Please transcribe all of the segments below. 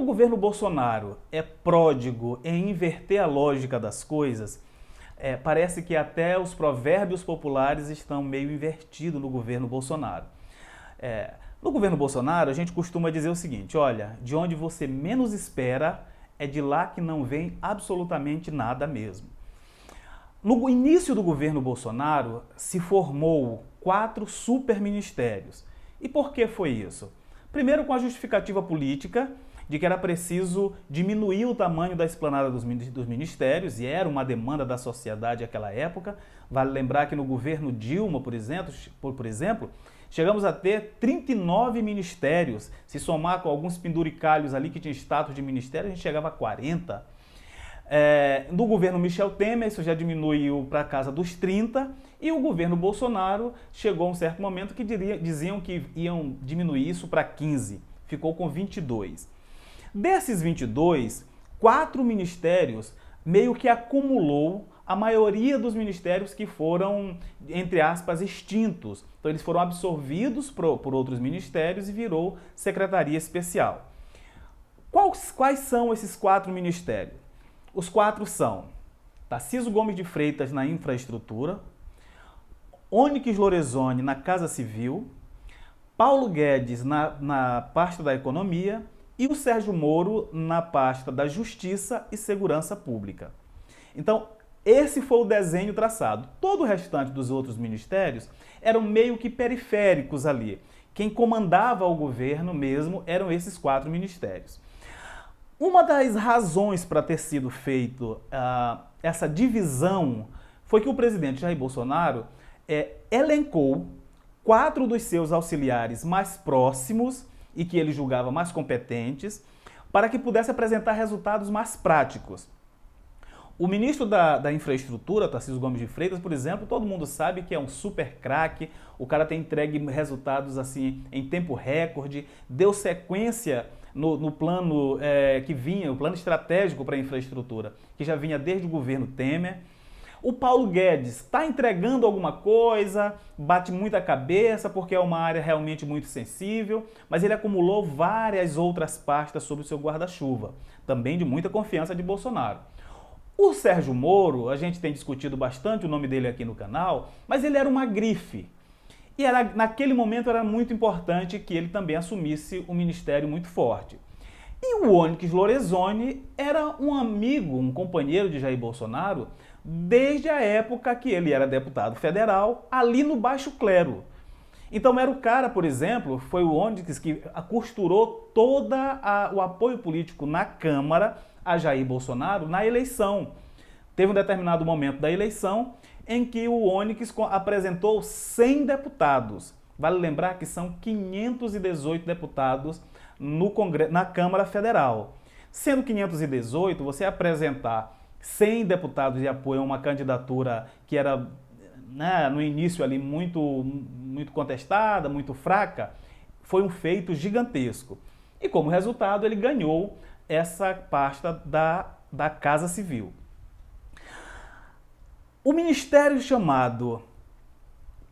Como o governo Bolsonaro é pródigo em inverter a lógica das coisas, parece que até os provérbios populares estão meio invertidos no governo Bolsonaro. No governo Bolsonaro, a gente costuma dizer o seguinte: olha, de onde você menos espera, é de lá que não vem absolutamente nada mesmo. No início do governo Bolsonaro, se formou 4 superministérios. E por que foi isso? Primeiro, com a justificativa política de que era preciso diminuir o tamanho da esplanada dos ministérios, e era uma demanda da sociedade naquela época. Vale lembrar que no governo Dilma, por exemplo, chegamos a ter 39 ministérios. Se somar com alguns penduricalhos ali que tinham status de ministério, a gente chegava a 40. No governo Michel Temer, isso já diminuiu para casa dos 30, e o governo Bolsonaro chegou a um certo momento que diziam que iam diminuir isso para 15, ficou com 22. Desses 22, 4 ministérios meio que acumulou a maioria dos ministérios que foram, entre aspas, extintos. Então eles foram absorvidos por outros ministérios e virou secretaria especial. Quais são esses 4 ministérios? Os 4 são Tarcísio Gomes de Freitas na infraestrutura, Onyx Lorenzoni na Casa Civil, Paulo Guedes na pasta da economia e o Sérgio Moro na pasta da Justiça e Segurança Pública. Então, esse foi o desenho traçado. Todo o restante dos outros ministérios eram meio que periféricos ali. Quem comandava o governo mesmo eram esses 4 ministérios. Uma das razões para ter sido feito essa divisão foi que o presidente Jair Bolsonaro elencou 4 dos seus auxiliares mais próximos e que ele julgava mais competentes, para que pudesse apresentar resultados mais práticos. O ministro da Infraestrutura, Tarcísio Gomes de Freitas, por exemplo, todo mundo sabe que é um super craque, o cara tem entregue resultados assim em tempo recorde, deu sequência no plano que vinha, o plano estratégico para a infraestrutura, que já vinha desde o governo Temer. O Paulo Guedes está entregando alguma coisa, bate muita cabeça porque é uma área realmente muito sensível, mas ele acumulou várias outras pastas sob o seu guarda-chuva, também de muita confiança de Bolsonaro. O Sérgio Moro, a gente tem discutido bastante o nome dele aqui no canal, mas ele era uma grife. E naquele momento era muito importante que ele também assumisse um ministério muito forte. E o Onyx Lorenzoni era um amigo, um companheiro de Jair Bolsonaro, desde a época que ele era deputado federal, ali no Baixo Clero. Então era o cara, por exemplo, foi o Onyx que costurou todo o apoio político na Câmara a Jair Bolsonaro na eleição. Teve um determinado momento da eleição em que o Onyx apresentou 100 deputados. Vale lembrar que são 518 deputados na Câmara Federal. Sendo 518, você apresentar 100 deputados de apoio a uma candidatura que era, né, no início ali muito contestada, muito fraca, foi um feito gigantesco. E como resultado ele ganhou essa pasta da Casa Civil. O ministério chamado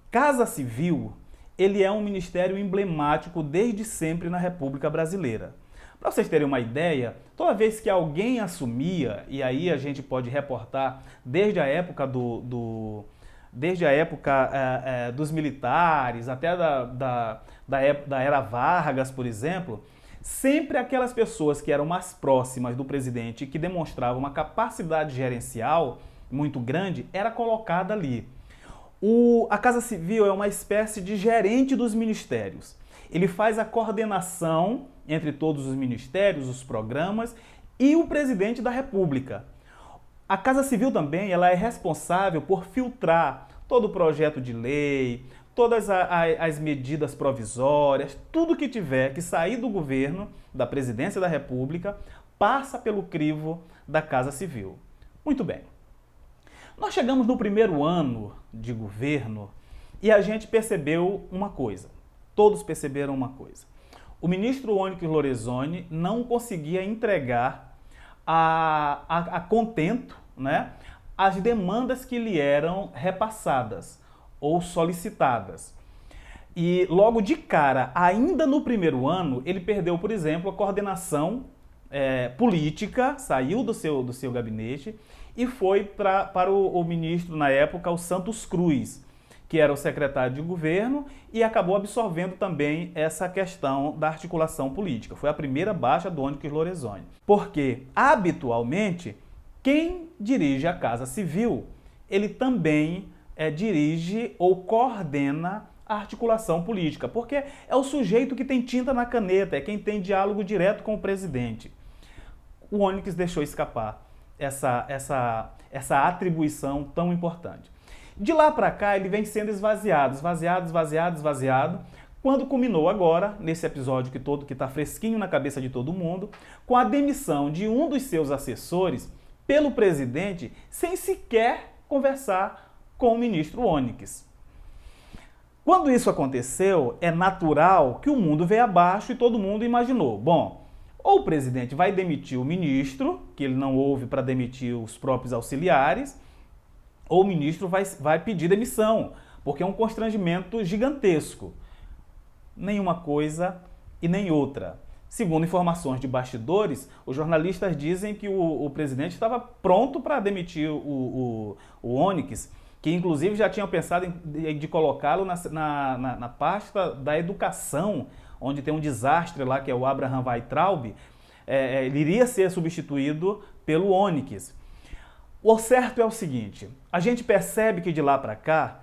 Casa Civil, ele é um ministério emblemático desde sempre na República Brasileira. Para vocês terem uma ideia, toda vez que alguém assumia, e aí a gente pode reportar desde a época dos militares, até da era Vargas, por exemplo, sempre aquelas pessoas que eram mais próximas do presidente e que demonstravam uma capacidade gerencial muito grande, era colocada ali. A Casa Civil é uma espécie de gerente dos ministérios. Ele faz a coordenação entre todos os ministérios, os programas e o presidente da República. A Casa Civil também ela é responsável por filtrar todo o projeto de lei, todas as medidas provisórias, tudo que tiver que sair do governo, da presidência da República, passa pelo crivo da Casa Civil. Muito bem. Nós chegamos no primeiro ano de governo e a gente percebeu uma coisa. Todos perceberam uma coisa. O ministro Onyx Lorenzoni não conseguia entregar a contento, né, as demandas que lhe eram repassadas ou solicitadas. E logo de cara, ainda no primeiro ano, ele perdeu, por exemplo, a coordenação política, saiu do seu gabinete e foi para o ministro, na época, o Santos Cruz, que era o secretário de governo e acabou absorvendo também essa questão da articulação política. Foi a primeira baixa do Onyx Lorenzoni. Porque, habitualmente, quem dirige a Casa Civil, ele também dirige ou coordena a articulação política, porque é o sujeito que tem tinta na caneta, é quem tem diálogo direto com o presidente. O Onyx deixou escapar essa atribuição tão importante. De lá para cá, ele vem sendo esvaziado, quando culminou agora, nesse episódio que está fresquinho na cabeça de todo mundo, com a demissão de um dos seus assessores pelo presidente, sem sequer conversar com o ministro Onyx. Quando isso aconteceu, é natural que o mundo veio abaixo e todo mundo imaginou, bom, ou o presidente vai demitir o ministro, que ele não houve para demitir os próprios auxiliares, ou o ministro vai pedir demissão, porque é um constrangimento gigantesco. Nenhuma coisa e nem outra. Segundo informações de bastidores, os jornalistas dizem que o presidente estava pronto para demitir o Onyx, que inclusive já tinham pensado de colocá-lo na pasta da educação, onde tem um desastre lá, que é o Abraham Weintraub. Ele iria ser substituído pelo Onyx. O certo é o seguinte, a gente percebe que de lá para cá,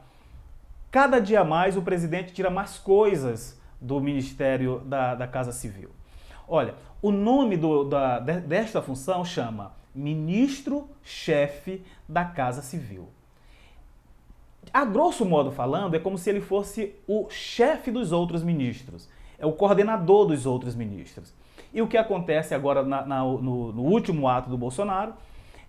cada dia mais o presidente tira mais coisas do Ministério da Casa Civil. Olha, o nome desta função chama Ministro-Chefe da Casa Civil. A grosso modo falando, é como se ele fosse o chefe dos outros ministros, é o coordenador dos outros ministros. E o que acontece agora no último ato do Bolsonaro,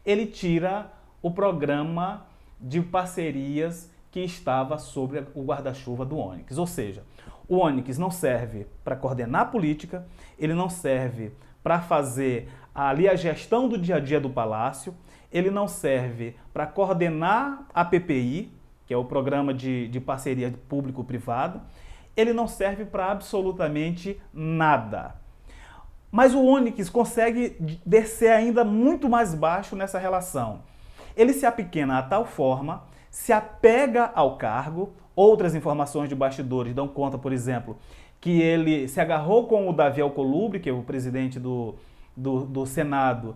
ele tira o programa de parcerias que estava sobre o guarda-chuva do Onyx. Ou seja, o Onyx não serve para coordenar a política, ele não serve para fazer ali a gestão do dia a dia do Palácio, ele não serve para coordenar a PPI, que é o programa de parceria público-privado, ele não serve para absolutamente nada. Mas o Onyx consegue descer ainda muito mais baixo nessa relação. Ele se apequena a tal forma, se apega ao cargo. Outras informações de bastidores dão conta, por exemplo, que ele se agarrou com o Davi Alcolumbre, que é o presidente do Senado,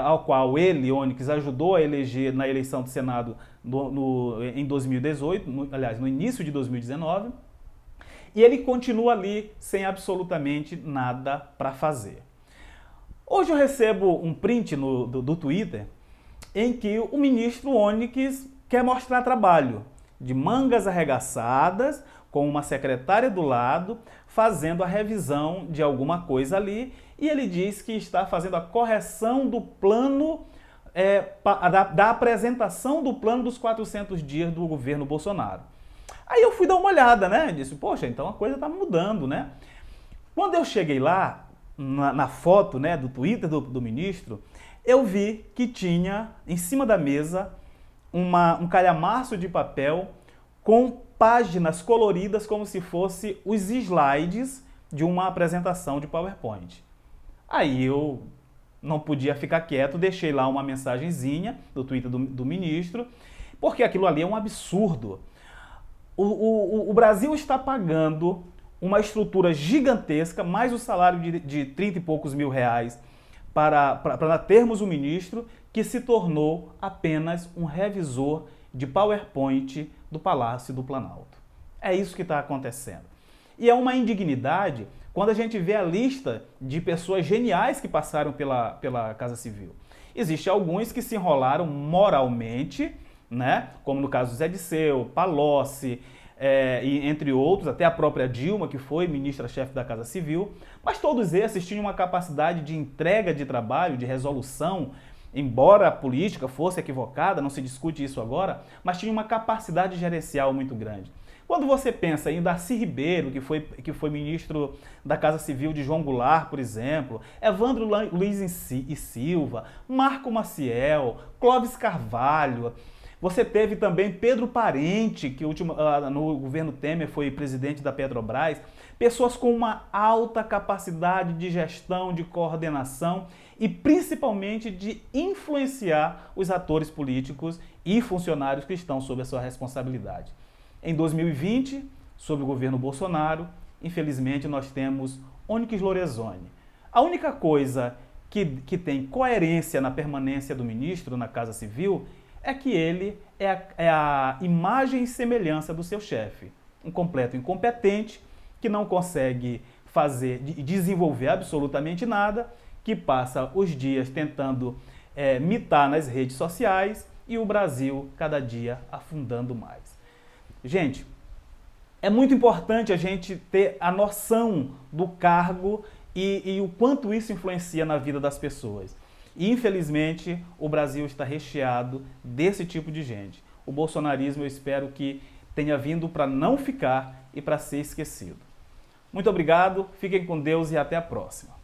ao qual ele, Onyx, ajudou a eleger na eleição do Senado em 2018, aliás, no início de 2019, e ele continua ali sem absolutamente nada para fazer. Hoje eu recebo um print do Twitter em que o ministro Onyx quer mostrar trabalho, de mangas arregaçadas, com uma secretária do lado, fazendo a revisão de alguma coisa ali, e ele diz que está fazendo a correção do plano, da apresentação do plano dos 400 dias do governo Bolsonaro. Aí eu fui dar uma olhada, né? Disse, poxa, então a coisa está mudando, né? Quando eu cheguei lá, na foto, né, do Twitter do ministro, eu vi que tinha em cima da mesa um calhamaço de papel com páginas coloridas como se fosse os slides de uma apresentação de PowerPoint. Aí eu não podia ficar quieto, deixei lá uma mensagenzinha do Twitter do ministro, porque aquilo ali é um absurdo. O Brasil está pagando uma estrutura gigantesca, mais o salário de 30 e poucos mil reais, para termos um ministro que se tornou apenas um revisor de PowerPoint do Palácio do Planalto. É isso que está acontecendo. E é uma indignidade quando a gente vê a lista de pessoas geniais que passaram pela Casa Civil. Existem alguns que se enrolaram moralmente, né? Como no caso do Zé Disseu, Palocci, e entre outros, até a própria Dilma, que foi ministra-chefe da Casa Civil, mas todos esses tinham uma capacidade de entrega de trabalho, de resolução, embora a política fosse equivocada, não se discute isso agora, mas tinha uma capacidade gerencial muito grande. Quando você pensa em Darcy Ribeiro, que foi ministro da Casa Civil de João Goulart, por exemplo, Evandro Luiz e Silva, Marco Maciel, Clóvis Carvalho, Você teve também Pedro Parente, que no governo Temer foi presidente da Petrobras, pessoas com uma alta capacidade de gestão, de coordenação e principalmente de influenciar os atores políticos e funcionários que estão sob a sua responsabilidade. Em 2020, sob o governo Bolsonaro, infelizmente nós temos Onyx Lorenzoni. A única coisa que tem coerência na permanência do ministro na Casa Civil é que ele é a imagem e semelhança do seu chefe. Um completo incompetente, que não consegue desenvolver absolutamente nada, que passa os dias tentando mitar nas redes sociais e o Brasil cada dia afundando mais. Gente, é muito importante a gente ter a noção do cargo e o quanto isso influencia na vida das pessoas. E, infelizmente, o Brasil está recheado desse tipo de gente. O bolsonarismo, eu espero que tenha vindo para não ficar e para ser esquecido. Muito obrigado, fiquem com Deus e até a próxima.